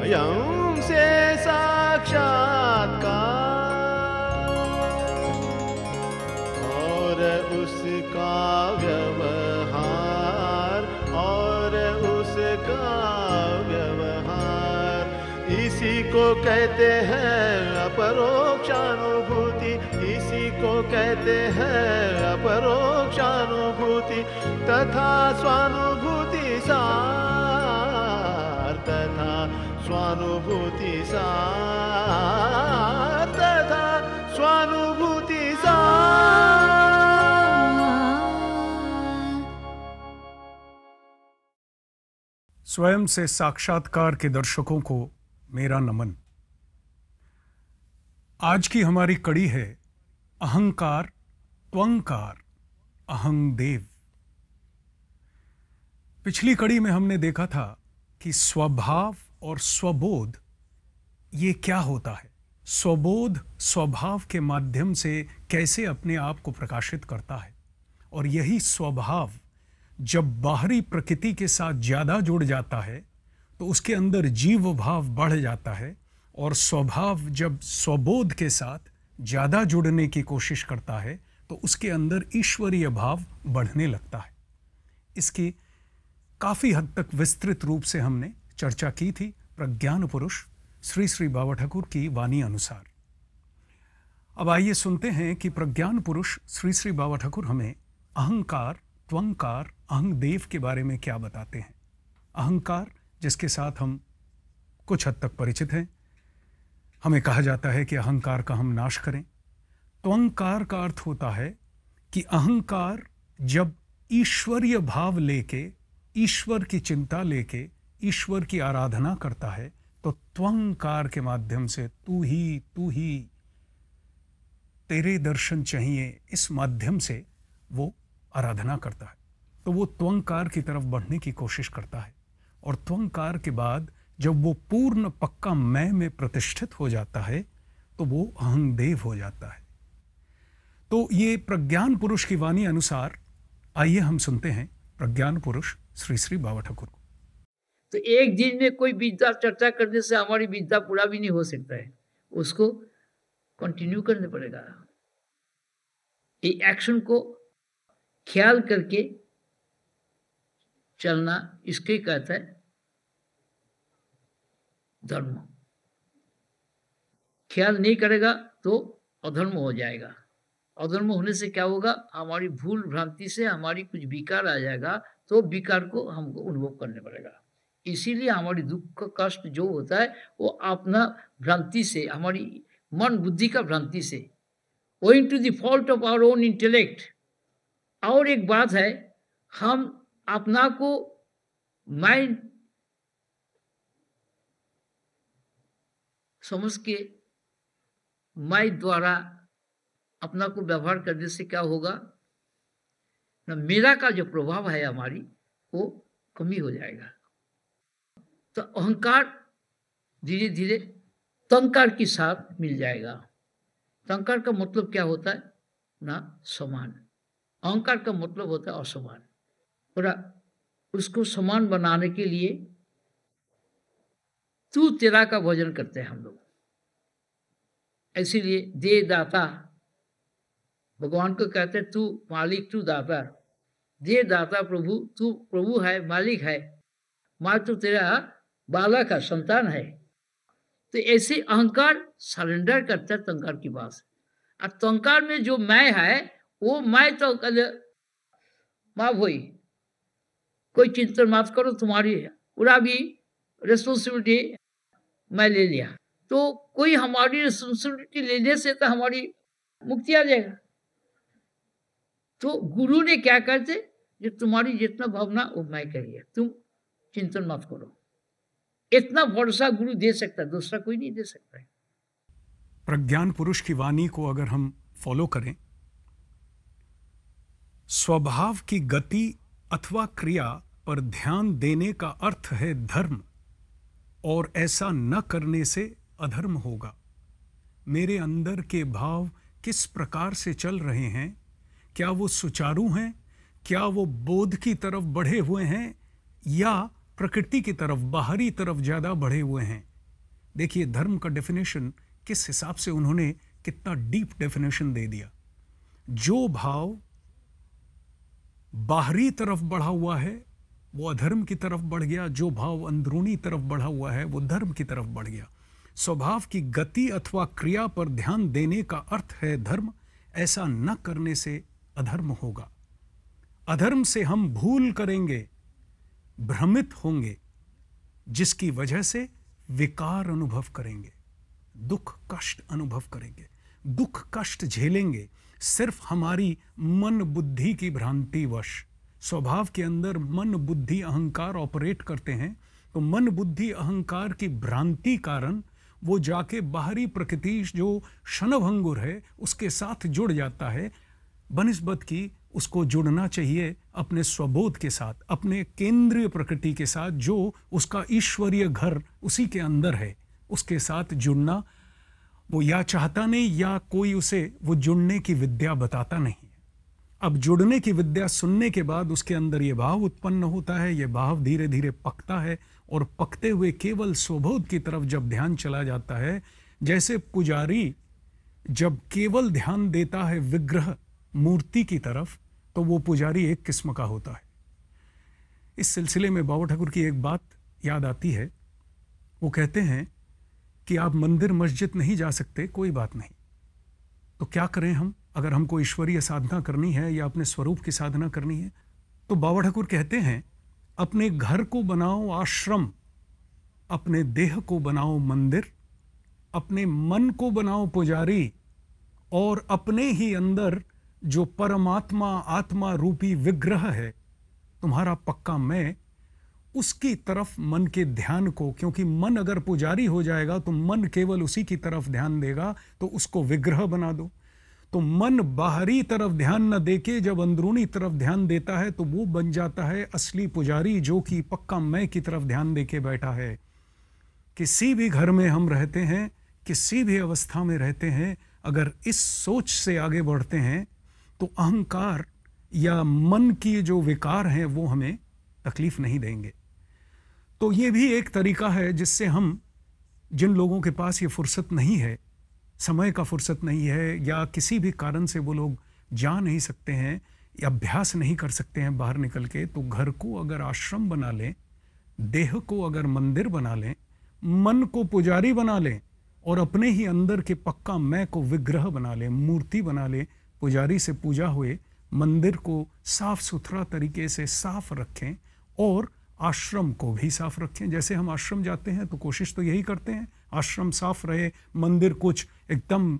स्वयं से साक्षात्कार और उसका व्यवहार, और उसका व्यवहार, इसी को कहते हैं अपरोक्षानुभूति, इसी को कहते हैं अपरोक्षानुभूति तथा स्वानुभूति सार, तथा स्वानुभूति सार, तथा स्वानुभूति सार। स्वयं से साक्षात्कार के दर्शकों को मेरा नमन। आज की हमारी कड़ी है अहंकार त्वंकार अहंदेव। पिछली कड़ी में हमने देखा था कि स्वभाव और स्वबोध ये क्या होता है, स्वबोध स्वभाव के माध्यम से कैसे अपने आप को प्रकाशित करता है, और यही स्वभाव जब बाहरी प्रकृति के साथ ज़्यादा जुड़ जाता है तो उसके अंदर जीव भाव बढ़ जाता है, और स्वभाव जब स्वबोध के साथ ज़्यादा जुड़ने की कोशिश करता है तो उसके अंदर ईश्वरीय भाव बढ़ने लगता है। इसकी काफ़ी हद तक विस्तृत रूप से हमने चर्चा की थी प्रज्ञान पुरुष श्री श्री बाबा ठाकुर की वाणी अनुसार। अब आइए सुनते हैं कि प्रज्ञान पुरुष श्री श्री बाबा ठाकुर हमें अहंकार त्वंकार अहंदेव के बारे में क्या बताते हैं। अहंकार जिसके साथ हम कुछ हद तक परिचित हैं, हमें कहा जाता है कि अहंकार का हम नाश करें। त्वंकार का अर्थ होता है कि अहंकार जब ईश्वरीय भाव लेके, ईश्वर की चिंता लेके ईश्वर की आराधना करता है तो त्वंकार के माध्यम से तू ही तेरे दर्शन चाहिए, इस माध्यम से वो आराधना करता है। तो वो त्वंकार की तरफ बढ़ने की कोशिश करता है, और त्वंकार के बाद जब वो पूर्ण पक्का मैं में प्रतिष्ठित हो जाता है तो वो अहंदेव हो जाता है। तो ये प्रज्ञान पुरुष की वाणी अनुसार आइए हम सुनते हैं प्रज्ञान पुरुष श्री श्री बाबा ठाकुर को। तो एक दिन में कोई विद्या चर्चा करने से हमारी विद्या पूरा भी नहीं हो सकता है, उसको कंटिन्यू करने पड़ेगा। ये एक्शन को ख्याल करके चलना, इसके कहता है धर्म। ख्याल नहीं करेगा तो अधर्म हो जाएगा। अधर्म होने से क्या होगा, हमारी भूल भ्रांति से हमारी कुछ विकार आ जाएगा, तो विकार को हमको अनुभव करने पड़ेगा। इसीलिए हमारी दुख कष्ट जो होता है वो अपना भ्रांति से, हमारी मन बुद्धि का भ्रांति से, owing to the fault of our own intellect। और एक बात है, हम अपना को माइंड समझ के मैं द्वारा अपना को व्यवहार करने से क्या होगा ना, मेरा का जो प्रभाव है हमारी वो कमी हो जाएगा। तो अहंकार धीरे धीरे तंकार के साथ मिल जाएगा। तंकार का मतलब क्या होता है ना, समान। अहंकार का मतलब होता है असमान। और उसको समान बनाने के लिए तू तेरा का भजन करते हैं हम लोग। इसीलिए दे दाता, भगवान को कहते हैं तू मालिक तू दाता, दे दाता प्रभु, तू प्रभु है, मालिक है, माँ तो तेरा बालक है, संतान है। तो ऐसे अहंकार सरेंडर करता है तंकार की बात। और तंकार में जो मैं है वो मैं तो माँ भोई, कोई चिंतन मत करो, तुम्हारी पूरा भी रिस्पॉन्सिबिलिटी मैं ले लिया। तो कोई हमारी रिस्पॉन्सिबिलिटी लेने से तो हमारी मुक्ति आ जाएगा। तो गुरु ने क्या कहते, जो तुम्हारी जितना भावना वो मैं करिए, तुम चिंतन मत करो। इतना भरोसा गुरु दे सकता है, दूसरा कोई नहीं दे सकता है। प्रज्ञान पुरुष की वाणी को अगर हम फॉलो करें, स्वभाव की गति अथवा क्रिया पर ध्यान देने का अर्थ है धर्म, और ऐसा न करने से अधर्म होगा। मेरे अंदर के भाव किस प्रकार से चल रहे हैं, क्या वो सुचारू हैं, क्या वो बोध की तरफ बढ़े हुए हैं, या प्रकृति की तरफ बाहरी तरफ ज्यादा बढ़े हुए हैं, देखिए धर्म का डेफिनेशन किस हिसाब से उन्होंने कितना डीप डेफिनेशन दे दिया। जो भाव बाहरी तरफ बढ़ा हुआ है वो अधर्म की तरफ बढ़ गया, जो भाव अंदरूनी तरफ बढ़ा हुआ है वो धर्म की तरफ बढ़ गया। स्वभाव की गति अथवा क्रिया पर ध्यान देने का अर्थ है धर्म। ऐसा न करने से अधर्म होगा। अधर्म से हम भूल करेंगे, भ्रमित होंगे, जिसकी वजह से विकार अनुभव करेंगे, दुख कष्ट अनुभव करेंगे, दुख कष्ट झेलेंगे सिर्फ हमारी मन बुद्धि की भ्रांति वश। स्वभाव के अंदर मन बुद्धि अहंकार ऑपरेट करते हैं, तो मन बुद्धि अहंकार की भ्रांति कारण वो जाके बाहरी प्रकृति जो क्षणभंगुर है उसके साथ जुड़ जाता है, बनिस्बत की उसको जुड़ना चाहिए अपने स्वबोध के साथ, अपने केंद्रीय प्रकृति के साथ, जो उसका ईश्वरीय घर उसी के अंदर है, उसके साथ जुड़ना वो या चाहता नहीं या कोई उसे वो जुड़ने की विद्या बताता नहीं है। अब जुड़ने की विद्या सुनने के बाद उसके अंदर ये भाव उत्पन्न होता है, ये भाव धीरे धीरे पकता है और पकते हुए केवल स्वबोध की तरफ जब ध्यान चला जाता है, जैसे पुजारी जब केवल ध्यान देता है विग्रह मूर्ति की तरफ, तो वो पुजारी एक किस्म का होता है। इस सिलसिले में बाबा ठाकुर की एक बात याद आती है। वो कहते हैं कि आप मंदिर मस्जिद नहीं जा सकते, कोई बात नहीं, तो क्या करें हम? अगर हमको ईश्वरीय साधना करनी है या अपने स्वरूप की साधना करनी है, तो बाबा ठाकुर कहते हैं अपने घर को बनाओ आश्रम, अपने देह को बनाओ मंदिर, अपने मन को बनाओ पुजारी, और अपने ही अंदर जो परमात्मा आत्मा रूपी विग्रह है तुम्हारा पक्का मैं, उसकी तरफ मन के ध्यान को, क्योंकि मन अगर पुजारी हो जाएगा तो मन केवल उसी की तरफ ध्यान देगा, तो उसको विग्रह बना दो। तो मन बाहरी तरफ ध्यान न देके जब अंदरूनी तरफ ध्यान देता है तो वो बन जाता है असली पुजारी, जो कि पक्का मैं की तरफ ध्यान देके बैठा है। किसी भी घर में हम रहते हैं, किसी भी अवस्था में रहते हैं, अगर इस सोच से आगे बढ़ते हैं तो अहंकार या मन की जो विकार हैं वो हमें तकलीफ नहीं देंगे। तो ये भी एक तरीका है जिससे हम, जिन लोगों के पास ये फुर्सत नहीं है, समय का फुर्सत नहीं है, या किसी भी कारण से वो लोग जा नहीं सकते हैं या अभ्यास नहीं कर सकते हैं बाहर निकल के, तो घर को अगर आश्रम बना लें, देह को अगर मंदिर बना लें, मन को पुजारी बना लें, और अपने ही अंदर के पक्का मैं को विग्रह बना लें, मूर्ति बना लें, पुजारी से पूजा हुए, मंदिर को साफ सुथरा तरीके से साफ रखें और आश्रम को भी साफ रखें। जैसे हम आश्रम जाते हैं तो कोशिश तो यही करते हैं आश्रम साफ रहे, मंदिर कुछ एकदम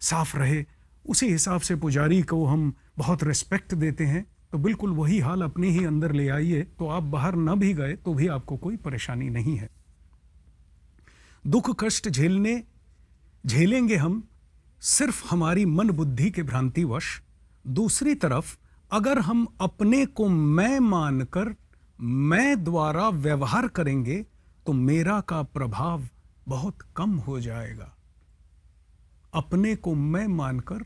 साफ रहे, उसी हिसाब से पुजारी को हम बहुत रिस्पेक्ट देते हैं। तो बिल्कुल वही हाल अपने ही अंदर ले आइए, तो आप बाहर न भी गए तो भी आपको कोई परेशानी नहीं है। दुख कष्ट झेलेंगे हम सिर्फ हमारी मन बुद्धि के भ्रांतिवश। दूसरी तरफ अगर हम अपने को मैं मानकर मैं द्वारा व्यवहार करेंगे तो मेरा का प्रभाव बहुत कम हो जाएगा। अपने को मैं मानकर,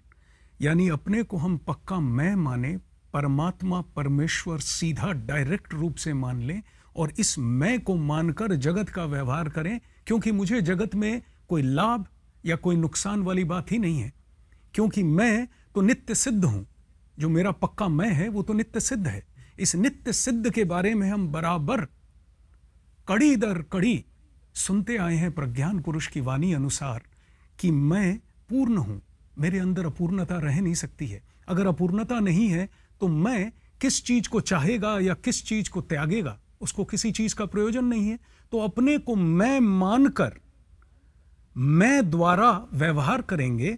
यानी अपने को हम पक्का मैं माने, परमात्मा परमेश्वर सीधा डायरेक्ट रूप से मान लें और इस मैं को मानकर जगत का व्यवहार करें, क्योंकि मुझे जगत में कोई लाभ या कोई नुकसान वाली बात ही नहीं है, क्योंकि मैं तो नित्य सिद्ध हूं। जो मेरा पक्का मैं है वो तो नित्य सिद्ध है। इस नित्य सिद्ध के बारे में हम बराबर कड़ी दर कड़ी सुनते आए हैं प्रज्ञान पुरुष की वाणी अनुसार कि मैं पूर्ण हूं, मेरे अंदर अपूर्णता रह नहीं सकती है। अगर अपूर्णता नहीं है तो मैं किस चीज को चाहेगा या किस चीज को त्यागेगा, उसको किसी चीज का प्रयोजन नहीं है। तो अपने को मैं मानकर मैं द्वारा व्यवहार करेंगे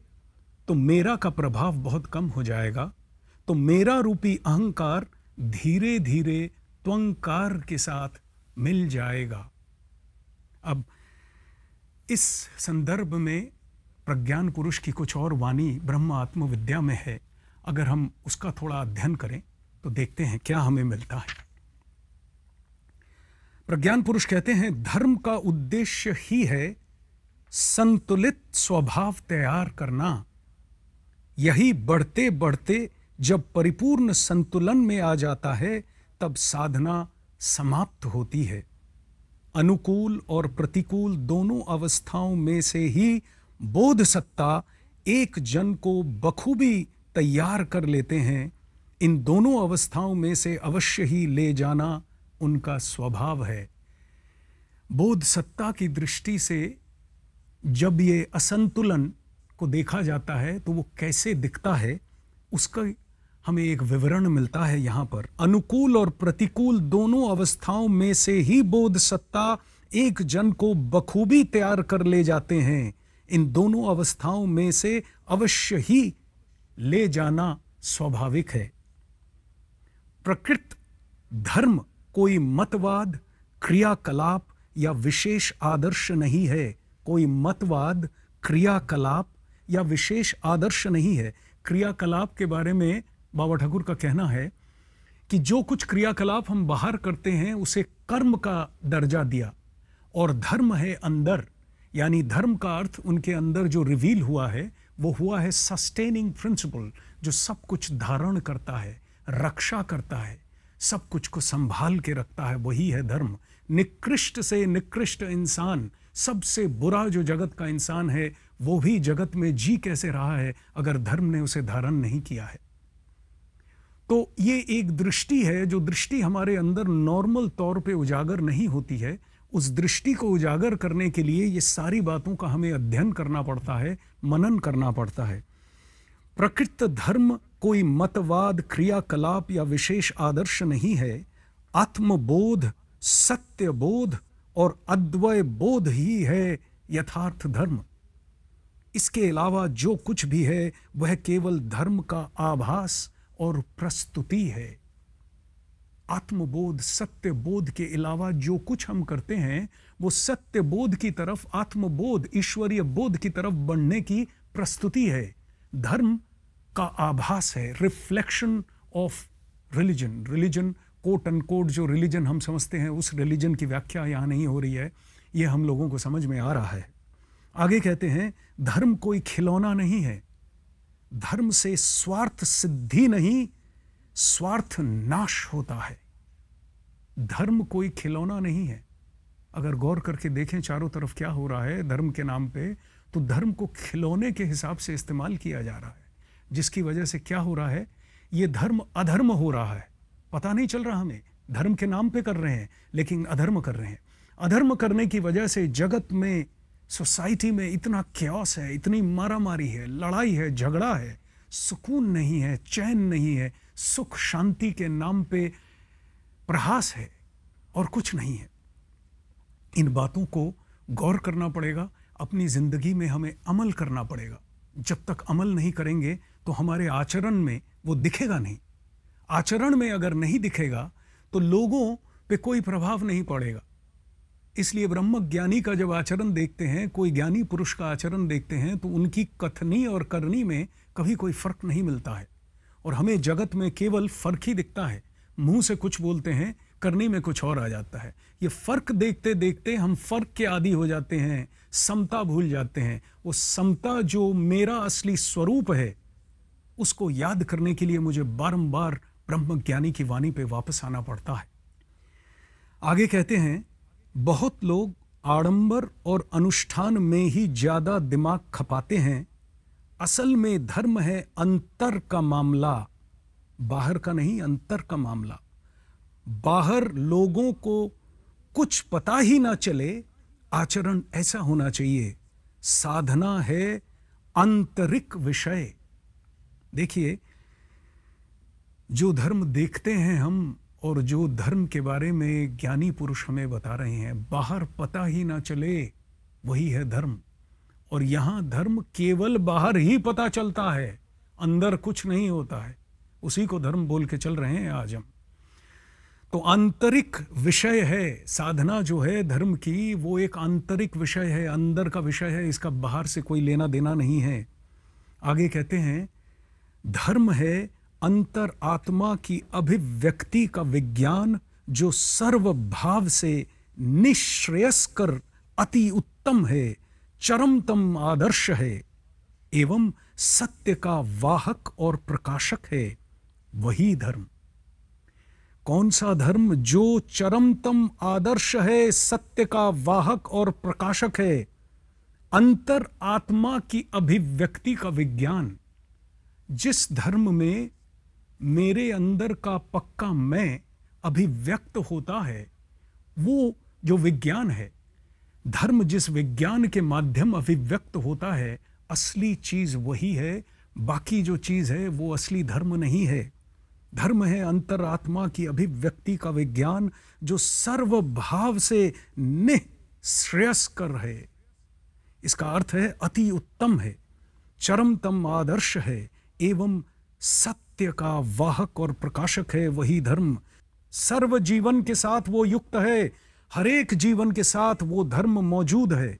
तो मेरा का प्रभाव बहुत कम हो जाएगा। तो मेरा रूपी अहंकार धीरे धीरे त्वंकार के साथ मिल जाएगा। अब इस संदर्भ में प्रज्ञान पुरुष की कुछ और वाणी ब्रह्म आत्म विद्या में है, अगर हम उसका थोड़ा अध्ययन करें तो देखते हैं क्या हमें मिलता है। प्रज्ञान पुरुष कहते हैं धर्म का उद्देश्य ही है संतुलित स्वभाव तैयार करना। यही बढ़ते बढ़ते जब परिपूर्ण संतुलन में आ जाता है तब साधना समाप्त होती है। अनुकूल और प्रतिकूल दोनों अवस्थाओं में से ही बोध सत्ता एक जन को बखूबी तैयार कर लेते हैं। इन दोनों अवस्थाओं में से अवश्य ही ले जाना उनका स्वभाव है। बोध सत्ता की दृष्टि से जब ये असंतुलन को देखा जाता है तो वो कैसे दिखता है, उसका हमें एक विवरण मिलता है यहाँ पर। अनुकूल और प्रतिकूल दोनों अवस्थाओं में से ही बोध सत्ता एक जन को बखूबी तैयार कर ले जाते हैं। इन दोनों अवस्थाओं में से अवश्य ही ले जाना स्वाभाविक है। प्रकृत धर्म कोई मतवाद, क्रियाकलाप या विशेष आदर्श नहीं है। कोई मतवाद, क्रियाकलाप या विशेष आदर्श नहीं है। क्रियाकलाप के बारे में बाबा ठाकुर का कहना है कि जो कुछ क्रियाकलाप हम बाहर करते हैं उसे कर्म का दर्जा दिया, और धर्म है अंदर, यानी धर्म का अर्थ उनके अंदर जो रिवील हुआ है वो हुआ है सस्टेनिंग प्रिंसिपल, जो सब कुछ धारण करता है, रक्षा करता है, सब कुछ को संभाल के रखता है, वही है धर्म। निकृष्ट से निकृष्ट इंसान, सबसे बुरा जो जगत का इंसान है, वो भी जगत में जी कैसे रहा है अगर धर्म ने उसे धारण नहीं किया है। तो ये एक दृष्टि है, जो दृष्टि हमारे अंदर नॉर्मल तौर पे उजागर नहीं होती है। उस दृष्टि को उजागर करने के लिए ये सारी बातों का हमें अध्ययन करना पड़ता है, मनन करना पड़ता है। प्रकृत धर्म कोई मतवाद, क्रियाकलाप या विशेष आदर्श नहीं है। आत्मबोध, सत्यबोध और अद्वय बोध ही है यथार्थ धर्म। इसके अलावा जो कुछ भी है वह केवल धर्म का आभास और प्रस्तुति है। आत्मबोध, सत्यबोध के अलावा जो कुछ हम करते हैं वो सत्यबोध की तरफ, आत्मबोध, ईश्वरीय बोध की तरफ बढ़ने की प्रस्तुति है। धर्म का आभास है, reflection of religion. Religion quote unquote जो रिलीजन हम समझते हैं, उस रिलीजन की व्याख्या यहाँ नहीं हो रही है, ये हम लोगों को समझ में आ रहा है। आगे कहते हैं, धर्म कोई खिलौना नहीं है। धर्म से स्वार्थ सिद्धि नहीं, स्वार्थ नाश होता है। धर्म कोई खिलौना नहीं है। अगर गौर करके देखें चारों तरफ क्या हो रहा है धर्म के नाम पे, तो धर्म को खिलौने के हिसाब से इस्तेमाल किया जा रहा है, जिसकी वजह से क्या हो रहा है, ये धर्म अधर्म हो रहा है। पता नहीं चल रहा हमें, धर्म के नाम पे कर रहे हैं लेकिन अधर्म कर रहे हैं। अधर्म करने की वजह से जगत में, सोसाइटी में इतना क्यास है, इतनी मारामारी है, लड़ाई है, झगड़ा है, सुकून नहीं है, चैन नहीं है, सुख शांति के नाम पे प्रहास है और कुछ नहीं है। इन बातों को गौर करना पड़ेगा, अपनी जिंदगी में हमें अमल करना पड़ेगा। जब तक अमल नहीं करेंगे तो हमारे आचरण में वो दिखेगा नहीं। आचरण में अगर नहीं दिखेगा तो लोगों पे कोई प्रभाव नहीं पड़ेगा। इसलिए ब्रह्म ज्ञानी का जब आचरण देखते हैं, कोई ज्ञानी पुरुष का आचरण देखते हैं, तो उनकी कथनी और करनी में कभी कोई फर्क नहीं मिलता है। और हमें जगत में केवल फर्क ही दिखता है। मुंह से कुछ बोलते हैं, करनी में कुछ और आ जाता है। ये फर्क देखते देखते हम फर्क के आदी हो जाते हैं, समता भूल जाते हैं। वो समता जो मेरा असली स्वरूप है, उसको याद करने के लिए मुझे बारंबार ब्रह्म ज्ञानी की वाणी पे वापस आना पड़ता है। आगे कहते हैं, बहुत लोग आडंबर और अनुष्ठान में ही ज्यादा दिमाग खपाते हैं। असल में धर्म है अंतर का मामला, बाहर का नहीं, अंतर का मामला। बाहर लोगों को कुछ पता ही ना चले, आचरण ऐसा होना चाहिए। साधना है आंतरिक विषय। देखिए, जो धर्म देखते हैं हम और जो धर्म के बारे में ज्ञानी पुरुष हमें बता रहे हैं, बाहर पता ही ना चले, वही है धर्म। और यहाँ धर्म केवल बाहर ही पता चलता है, अंदर कुछ नहीं होता है। उसी को धर्म बोल के चल रहे हैं आज हम। तो आंतरिक विषय है साधना जो है धर्म की, वो एक आंतरिक विषय है, अंदर का विषय है, इसका बाहर से कोई लेना देना नहीं है। आगे कहते हैं, धर्म है अंतर आत्मा की अभिव्यक्ति का विज्ञान, जो सर्वभाव से निश्रेयस्कर अति उत्तम है, चरमतम आदर्श है एवं सत्य का वाहक और प्रकाशक है, वही धर्म। कौन सा धर्म? जो चरमतम आदर्श है, सत्य का वाहक और प्रकाशक है, अंतर आत्मा की अभिव्यक्ति का विज्ञान। जिस धर्म में मेरे अंदर का पक्का मैं अभिव्यक्त होता है, वो जो विज्ञान है, धर्म जिस विज्ञान के माध्यम अभिव्यक्त होता है, असली चीज वही है। बाकी जो चीज है वो असली धर्म नहीं है। धर्म है अंतरात्मा की अभिव्यक्ति का विज्ञान, जो सर्वभाव से निःश्रेयस्कर है। इसका अर्थ है अति उत्तम है, चरमतम आदर्श है एवं सत्य का वाहक और प्रकाशक है वही धर्म। सर्व जीवन के साथ वो युक्त है, हर एक जीवन के साथ वो धर्म मौजूद है,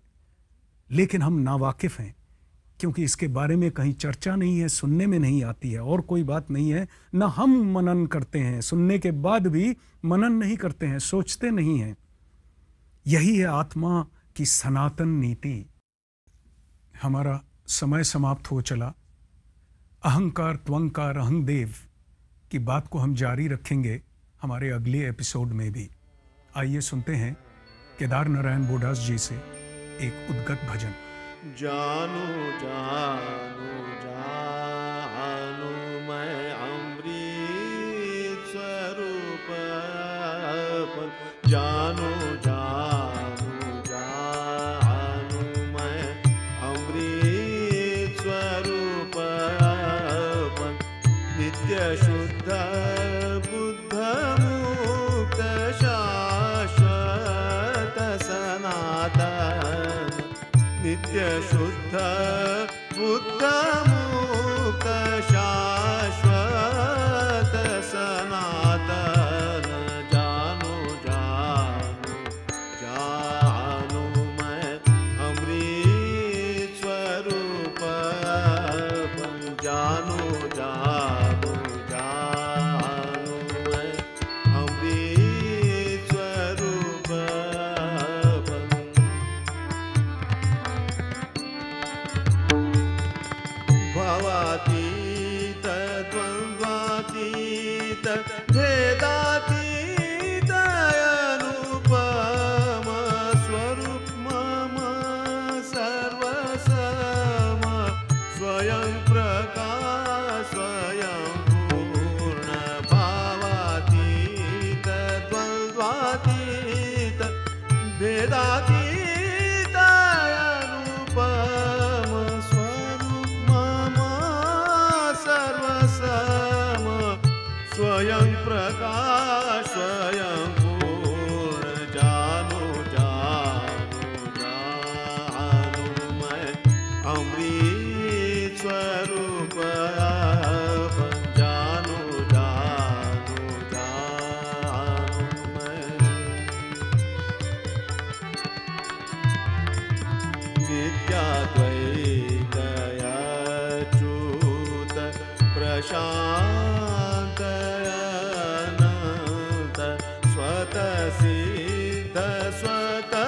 लेकिन हम नावाकिफ हैं, क्योंकि इसके बारे में कहीं चर्चा नहीं है, सुनने में नहीं आती है। और कोई बात नहीं है, ना हम मनन करते हैं, सुनने के बाद भी मनन नहीं करते हैं, सोचते नहीं हैं। यही है आत्मा की सनातन नीति। हमारा समय समाप्त हो चला। अहंकार त्वंकार अहंदेव की बात को हम जारी रखेंगे हमारे अगले एपिसोड में भी। आइए सुनते हैं केदार नारायण बोडास जी से एक उद्गत भजन। जानू जानू जानू मैं अमृत स्वरूप अपन। जानू जानू जानू मैं अमृत स्वरूप अपन। नित्य शुद्ध बुद्ध मुक्त शाश्वत सनातन। नित्य शुद्ध बुद्ध मुक्त शाश्वत सनातन। जानू जानू जानू मैं अमृत स्वरूप अपन। जानू जानू जानू मैं अमृत स्वरूप अपन। भवातीत द्वन्द्वातीत भेदातीत अनुपम स्वरूप मम सर्वसम। स्वयं प्रकाश स्वयं पूर्ण। भावातीत द्वन्द्वातीत भेदातीत अनुपम स्वरूप मम सर्वसम। स्वयं प्रकाश स्वयं पूर्ण। जानू जानू जानू मैं अमृत स्वरूप अपन। जानू जानू जानू मैं नित्याद्वैत अच्युत प्रशांत अनंत स्वतः सिद्ध स्वतः